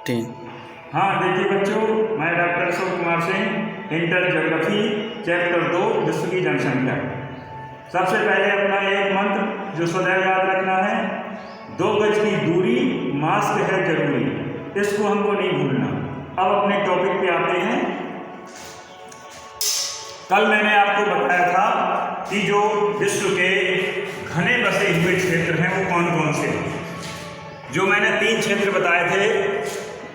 तीन। हाँ देखिए बच्चों, मैं doctor Ashok Kumar Singh, inter geography chapter 2 विश्व की जनसंख्या। सबसे पहले अपना एक मंत्र जो सदैव याद रखना है, 2 गज की दूरी, मास्क है जरूरी, इसको हमको नहीं भूलना। अब अपने टॉपिक पे आते हैं। कल मैंने आपको बताया था कि जो विश्व के घने बसे हुए क्षेत्र हैं वो कौन कौन से हैं। जो मैंने 3 क्षेत्र बताए थे,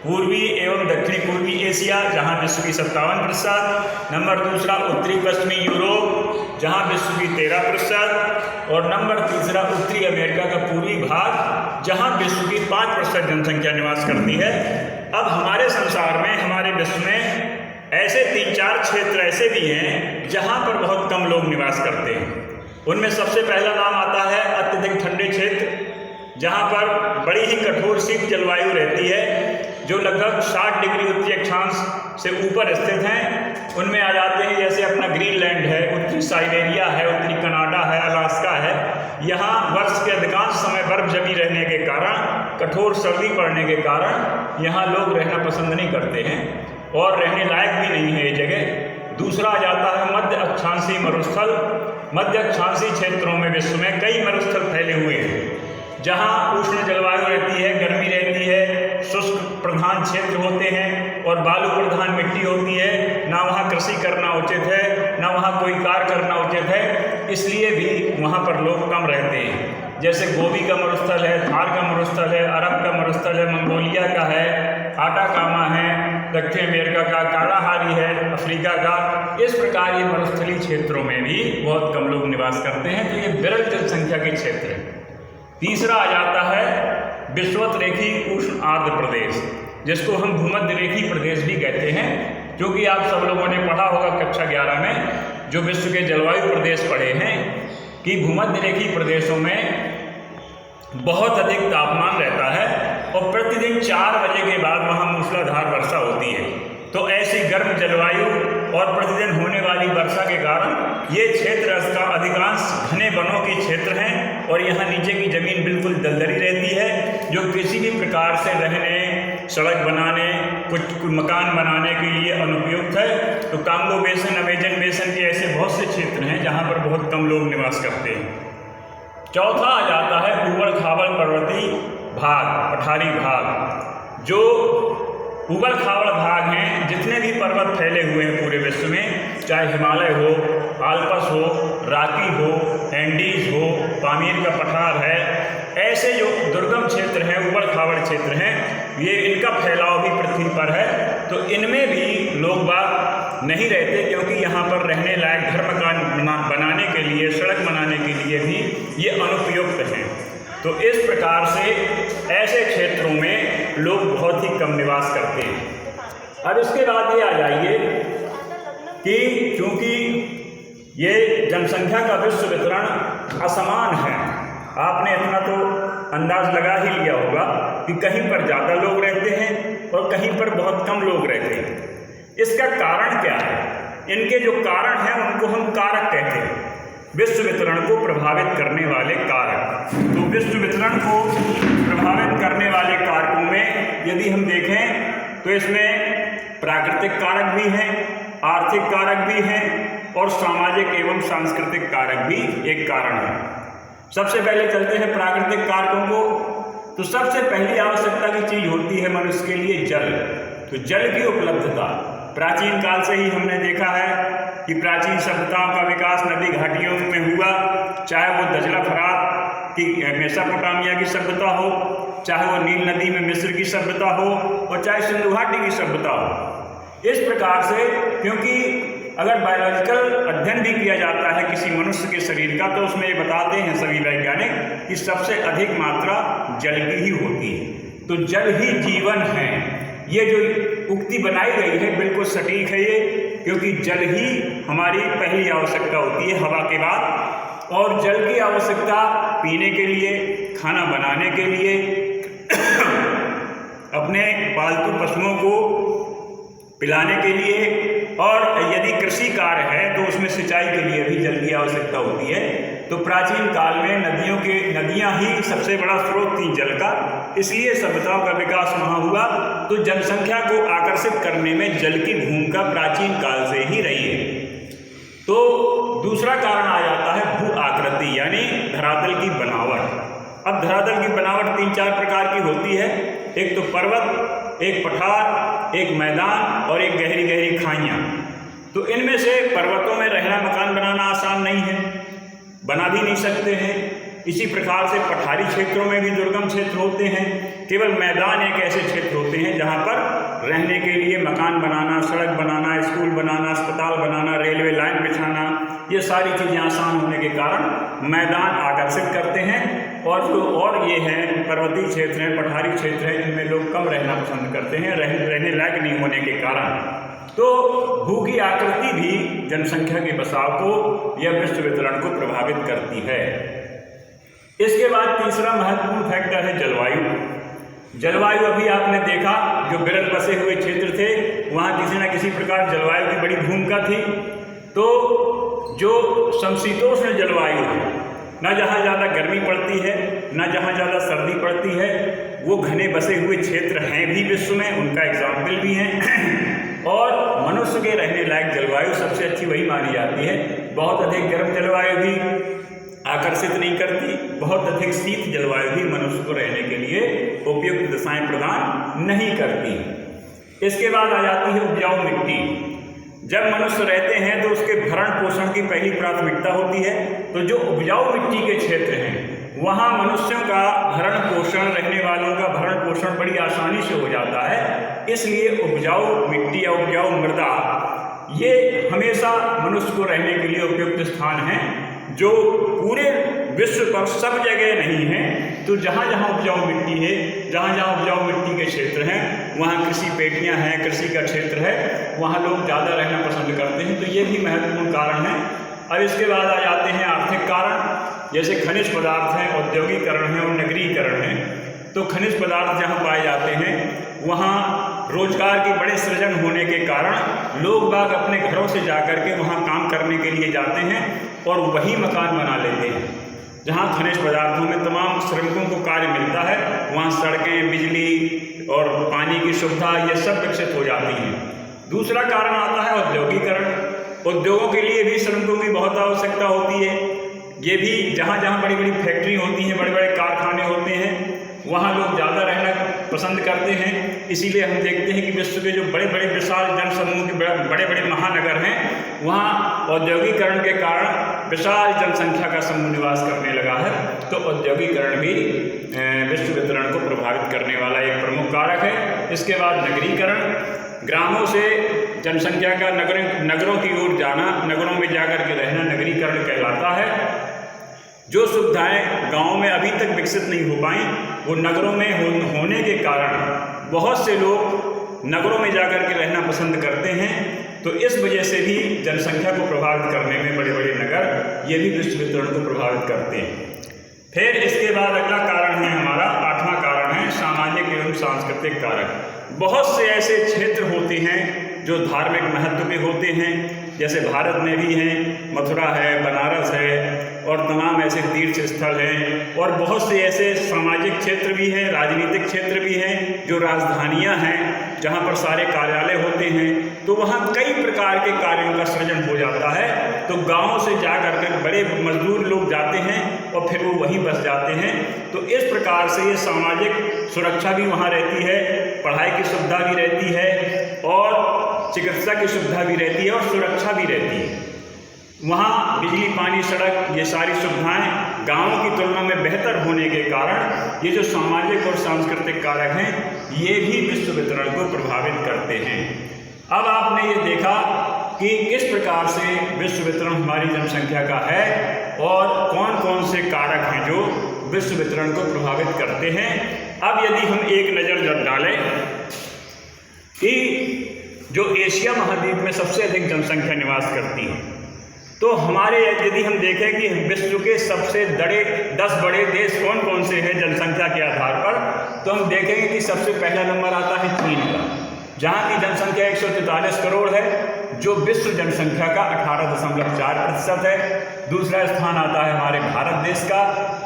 पूर्वी एवं दक्षिणी पूर्वी एशिया जहां विश्व की 57%, नंबर दूसरा उत्तरी पश्चिमी यूरोप जहां विश्व की 13%, और नंबर तीसरा उत्तरी अमेरिका का पूर्वी भाग जहां विश्व की 5% जनसंख्या निवास करती है। अब हमारे संसार में, हमारे विश्व में ऐसे 3-4 क्षेत्र ऐसे भी हैं जहां पर बहुत कम लोग निवास करते हैं। उनमें सबसे पहला नाम आता है अत्यधिक ठंडे क्षेत्र, जहां पर बड़ी ही कठोर शीत जलवायु रहती है, जो लगभग 60 डिग्री उत्तरी अक्षांश से ऊपर स्थित हैं। उनमें आ जाते हैं जैसे अपना ग्रीनलैंड है, उत्तरी साइबेरिया है, उत्तरी कनाडा है, अलास्का है। यहाँ वर्ष के अधिकांश समय बर्फ जमी रहने के कारण, कठोर सर्दी पड़ने के कारण यहाँ लोग रहना पसंद नहीं करते हैं और रहने लायक भी नहीं है ये जगह। दूसरा आ जाता है मध्य अक्षांशीय मरुस्थल। मध्य अक्षांशीय क्षेत्रों में विश्व में कई मरुस्थल फैले हुए हैं, जहाँ उष्ण जलवायु रहती है, गर्मी रहती है, शुष्क प्रधान क्षेत्र होते हैं और बालू प्रधान मिट्टी होती है। ना वहाँ कृषि करना उचित है, ना वहाँ कोई कार्य करना उचित है, इसलिए भी वहाँ पर लोग कम रहते हैं। जैसे गोबी का मरुस्थल है, थार का मरुस्थल है, अरब का मरुस्थल है, मंगोलिया का है, आटाकामा है, दक्षिण अमेरिका का कालाहारी है, अफ्रीका का। इस प्रकार ये मरुस्थलीय क्षेत्रों में भी बहुत कम लोग निवास करते हैं, तो ये विरल जनसंख्या के क्षेत्र है। तीसरा आ जाता है विषुवत रेखी उष्ण आर्द्र प्रदेश, जिसको हम भूमध्य रेखी प्रदेश भी कहते हैं, क्योंकि आप सब लोगों ने पढ़ा होगा कक्षा 11 में जो विश्व के जलवायु प्रदेश पढ़े हैं कि भूमध्य रेखी प्रदेशों में बहुत अधिक तापमान रहता है और प्रतिदिन 4 बजे के बाद वहाँ मूसलाधार वर्षा होती है। तो ऐसी गर्म जलवायु और प्रतिदिन होने वाली वर्षा के कारण ये क्षेत्र इसका अधिकांश घने वनों के क्षेत्र हैं और यहाँ नीचे की जमीन बिल्कुल दलदली रहती है, जो किसी भी प्रकार से रहने, सड़क बनाने, कुछ मकान बनाने के लिए अनुपयुक्त है। तो कांगो बेसन, अमेजन बेसन के ऐसे बहुत से क्षेत्र हैं जहाँ पर बहुत कम लोग निवास करते हैं। चौथा आ जाता है ऊबड़ खाबड़ पर्वतीय भाग, पठारी भाग। जो ऊबड़ खाबड़ भाग हैं, जितने भी पर्वत फैले हुए हैं पूरे विश्व में, चाहे हिमालय हो, आल्पस हो, राकी हो, एंडीज हो, पामीर का पठार है, ऐसे जो दुर्गम क्षेत्र हैं, ऊबड़ खाबड़ क्षेत्र हैं, ये इनका फैलाव भी पृथ्वी पर है। तो इनमें भी लोग बाग नहीं रहते, क्योंकि यहाँ पर रहने लायक घर मकान बनाने के लिए, सड़क बनाने के लिए भी ये अनुपयुक्त हैं। तो इस प्रकार से ऐसे क्षेत्रों में लोग बहुत ही कम निवास करते हैं। अब इसके बाद ये आ जाइए कि चूंकि ये जनसंख्या का विश्व वितरण असमान है, आपने इतना तो अंदाज लगा ही लिया होगा कि कहीं पर ज़्यादा लोग रहते हैं और कहीं पर बहुत कम लोग रहते हैं। इसका कारण क्या है? इनके जो कारण हैं उनको हम कारक कहते हैं, विश्व वितरण को प्रभावित करने वाले कारक। तो विश्व वितरण को प्रभावित करने वाले कारकों में यदि हम देखें तो इसमें प्राकृतिक कारक भी हैं, आर्थिक कारक भी हैं और सामाजिक एवं सांस्कृतिक कारक भी एक कारण है। सबसे पहले चलते हैं प्राकृतिक कारकों को। तो सबसे पहली आवश्यकता की चीज होती है मनुष्य के लिए जल। तो जल की उपलब्धता प्राचीन काल से ही हमने देखा है कि प्राचीन सभ्यताओं का विकास नदी घाटियों में हुआ, चाहे वो दजला फरात की मेसोपोटामिया की सभ्यता हो, चाहे वो नील नदी में मिस्र की सभ्यता हो और चाहे सिंधु घाटी की सभ्यता हो। इस प्रकार से, क्योंकि अगर बायोलॉजिकल अध्ययन भी किया जाता है किसी मनुष्य के शरीर का, तो उसमें ये बताते हैं सभी वैज्ञानिक कि सबसे अधिक मात्रा जल की ही होती है। तो जल ही जीवन है। ये जो उक्ति बनाई गई है बिल्कुल सटीक है ये, क्योंकि जल ही हमारी पहली आवश्यकता होती है हवा के बाद। और जल की आवश्यकता पीने के लिए, खाना बनाने के लिए, अपने पालतू पशुओं को पिलाने के लिए, और यदि कृषि कार्य है तो उसमें सिंचाई के लिए भी जल की आवश्यकता होती है। तो प्राचीन काल में नदियां ही सबसे बड़ा स्रोत थी जल का, इसलिए सभ्यताओं का विकास वहाँ हुआ तो जनसंख्या को आकर्षित करने में जल की भूमिका प्राचीन काल से ही रही है। तो दूसरा कारण आ जाता है भू आकृति, यानी धरातल की बनावट। अब धरातल की बनावट 3-4 प्रकार की होती है। एक तो पर्वत, एक पठार, एक मैदान और एक गहरी गहरी खाइयाँ। तो इनमें से पर्वतों में रहना मकान बनाना आसान नहीं है, बना भी नहीं सकते हैं। इसी प्रकार से पठारी क्षेत्रों में भी दुर्गम क्षेत्र होते हैं। केवल मैदान एक ऐसे क्षेत्र होते हैं जहाँ पर रहने के लिए मकान बनाना, सड़क बनाना, स्कूल बनाना, अस्पताल बनाना, रेलवे लाइन बिछाना, ये सारी चीज़ें आसान होने के कारण मैदान आकर्षित करते हैं। और ये हैं पर्वतीय क्षेत्र हैं, पठारी क्षेत्र हैं, इनमें लोग कम रहना पसंद करते हैं रहने लायक नहीं होने के कारण। तो भू की आकृति भी जनसंख्या के बसाव को या विश्व वितरण को प्रभावित करती है। इसके बाद तीसरा महत्वपूर्ण फैक्टर है जलवायु। जलवायु अभी आपने देखा, जो विरल बसे हुए क्षेत्र थे वहाँ किसी न किसी प्रकार जलवायु की बड़ी भूमिका थी। तो जो समशीतोष्ण जलवायु है, न जहाँ ज़्यादा गर्मी पड़ती है न जहाँ ज़्यादा सर्दी पड़ती है, वो घने बसे हुए क्षेत्र हैं भी विश्व में, उनका एग्जाम्पल भी हैं। और मनुष्य के रहने लायक जलवायु सबसे अच्छी वही मानी जाती है। बहुत अधिक गर्म जलवायु भी आकर्षित नहीं करती, बहुत अधिक शीत जलवायु भी मनुष्य को रहने के लिए उपयुक्त दशाएं प्रदान नहीं करती। इसके बाद आ जाती है उपजाऊ मिट्टी। जब मनुष्य रहते हैं तो उसके भरण पोषण की पहली प्राथमिकता होती है। तो जो उपजाऊ मिट्टी के क्षेत्र हैं वहाँ मनुष्यों का भरण पोषण, रहने वालों का भरण पोषण बड़ी आसानी से हो जाता है। इसलिए उपजाऊ मिट्टी या उपजाऊ मृदा ये हमेशा मनुष्य को रहने के लिए उपयुक्त स्थान है, जो पूरे विश्व पर सब जगह नहीं है। तो जहाँ जहाँ उपजाऊ मिट्टी है, जहाँ जहाँ उपजाऊ मिट्टी के क्षेत्र हैं, वहाँ कृषि पेटियाँ हैं, कृषि का क्षेत्र है, वहाँ लोग ज़्यादा रहना पसंद करते हैं। तो ये भी महत्वपूर्ण कारण है। अब इसके बाद आ जाते हैं आर्थिक कारण, जैसे खनिज पदार्थ हैं, औद्योगिकरण है और नगरीकरण है। तो खनिज पदार्थ जहाँ पाए जाते हैं वहाँ रोजगार के बड़े सृजन होने के कारण लोग बाग अपने घरों से जाकर के वहाँ काम करने के लिए जाते हैं और वही मकान बना लेते हैं। जहाँ खनिज पदार्थों में तमाम श्रमिकों को कार्य मिलता है, वहाँ सड़कें, बिजली और पानी की सुविधा ये सब विकसित हो जाती हैं। दूसरा कारण आता है औद्योगिकरण। उद्योगों के लिए भी श्रमिकों की बहुत आवश्यकता होती है। ये भी जहाँ जहाँ बड़ी बड़ी फैक्ट्री होती हैं, बड़े बड़े कारखाने होते हैं, वहाँ लोग ज़्यादा रहना पसंद करते हैं। इसीलिए हम देखते हैं कि विश्व के जो बड़े बड़े विशाल जनसमूह के बड़े बड़े महानगर हैं, वहाँ औद्योगिकरण के कारण विशाल जनसंख्या का समूह निवास करने लगा है। तो औद्योगिकरण भी विश्व वितरण को प्रभावित करने वाला एक प्रमुख कारक है। इसके बाद नगरीकरण, ग्रामों से जनसंख्या का नगरों की ओर जाना, नगरों में जाकर के रहना नगरीकरण कहलाता है। जो सुविधाएं गाँव में अभी तक विकसित नहीं हो पाई, वो नगरों में होने के कारण बहुत से लोग नगरों में जाकर के रहना पसंद करते हैं। तो इस वजह से भी जनसंख्या को प्रभावित करने में बड़े बड़े नगर ये भी विश्व वितरण को प्रभावित करते हैं। फिर इसके बाद अगला कारण है हमारा, 8वां कारण है सामाजिक एवं सांस्कृतिक कारक। बहुत से ऐसे क्षेत्र होते हैं जो धार्मिक महत्व के होते हैं, जैसे भारत में भी हैं, मथुरा है, बनारस है और तमाम ऐसे तीर्थ स्थल हैं। और बहुत से ऐसे सामाजिक क्षेत्र भी हैं, राजनीतिक क्षेत्र भी हैं, जो राजधानियां हैं, जहां पर सारे कार्यालय होते हैं। तो वहां कई प्रकार के कार्यों का सृजन हो जाता है। तो गाँव से जा कर के बड़े मजदूर लोग जाते हैं और फिर वो वहीं बस जाते हैं। तो इस प्रकार से ये सामाजिक सुरक्षा भी वहाँ रहती है, पढ़ाई की सुविधा भी रहती है और चिकित्सा की सुविधा भी रहती है और सुरक्षा भी रहती है। वहाँ बिजली, पानी, सड़क ये सारी सुविधाएं गाँव की तुलना में बेहतर होने के कारण ये जो सामाजिक और सांस्कृतिक कारक हैं ये भी विश्व वितरण को प्रभावित करते हैं। अब आपने ये देखा कि किस प्रकार से विश्व वितरण हमारी जनसंख्या का है और कौन कौन से कारक हैं जो विश्व वितरण को प्रभावित करते हैं। अब यदि हम एक नज़र डालें कि जो एशिया महाद्वीप में सबसे अधिक जनसंख्या निवास करती है, तो हमारे यदि हम देखें कि विश्व के सबसे 10 बड़े देश कौन कौन से हैं जनसंख्या के आधार पर, तो हम देखेंगे कि सबसे पहला नंबर आता है चीन का। जहाँ की जनसंख्या 143 करोड़ है, जो विश्व जनसंख्या का 18.4% है। दूसरा स्थान आता है हमारे भारत देश का,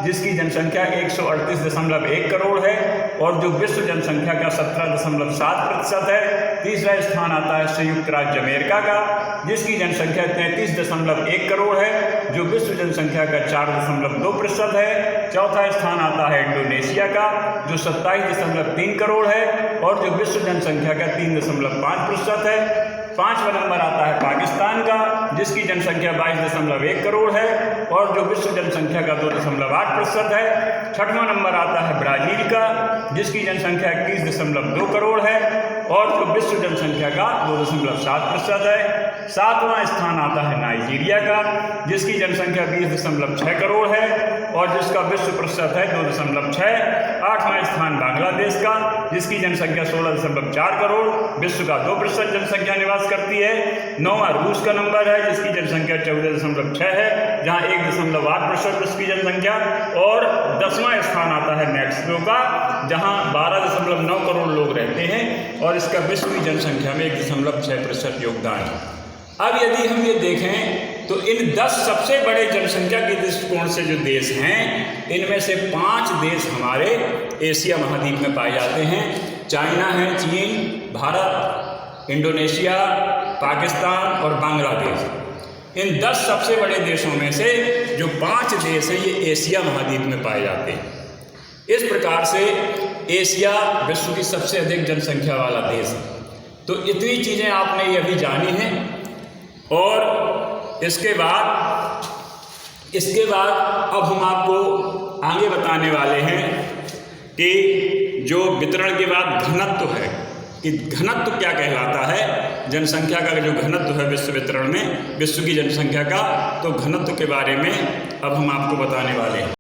जिसकी जनसंख्या 138.1 करोड़ है और जो विश्व जनसंख्या का 17.7% है। तीसरा स्थान आता है संयुक्त राज्य अमेरिका का, जिसकी जनसंख्या 33.1 करोड़ है, जो विश्व जनसंख्या का 4.2% है। चौथा स्थान आता है इंडोनेशिया का, जो 27.3 करोड़ है और जो विश्व जनसंख्या का 3.5% है। पाँचवा नंबर आता है पाकिस्तान का, जिसकी जनसंख्या 22.1 करोड़ है और जो विश्व जनसंख्या का 2.8% है। छठवां नंबर आता है ब्राज़ील का, जिसकी जनसंख्या 21.2 करोड़ है और जो विश्व जनसंख्या का 2.7% है। सातवां स्थान आता है नाइजीरिया का, जिसकी जनसंख्या 20.6 करोड़ है और जिसका विश्व प्रतिशत है 2.6। आठवां स्थान बांग्लादेश का, जिसकी जनसंख्या 16.4 करोड़, विश्व का 2% जनसंख्या निवास करती है। नौवां रूस का नंबर है, जिसकी जनसंख्या 14.6 है, जहां 1.8% विश्व की जनसंख्या। और 10वां स्थान आता है मैक्सिको का, जहां 12.9 करोड़ लोग रहते हैं और इसका विश्व की जनसंख्या में 1.6% योगदान है। अब यदि हम ये देखें तो इन 10 सबसे बड़े जनसंख्या के दृष्टिकोण से जो देश हैं, इनमें से 5 देश हमारे एशिया महाद्वीप में पाए जाते हैं। चाइना है, चीन, भारत, इंडोनेशिया, पाकिस्तान और बांग्लादेश। इन 10 सबसे बड़े देशों में से जो 5 देश हैं, ये एशिया महाद्वीप में पाए जाते हैं। इस प्रकार से एशिया विश्व की सबसे अधिक जनसंख्या वाला देश है। तो इतनी चीज़ें आपने ये अभी जानी हैं और इसके बाद अब हम आपको आगे बताने वाले हैं कि जो वितरण के बाद घनत्व है, कि घनत्व क्या कहलाता है। जनसंख्या का जो घनत्व है विश्व वितरण में, विश्व की जनसंख्या का, तो घनत्व के बारे में अब हम आपको बताने वाले हैं।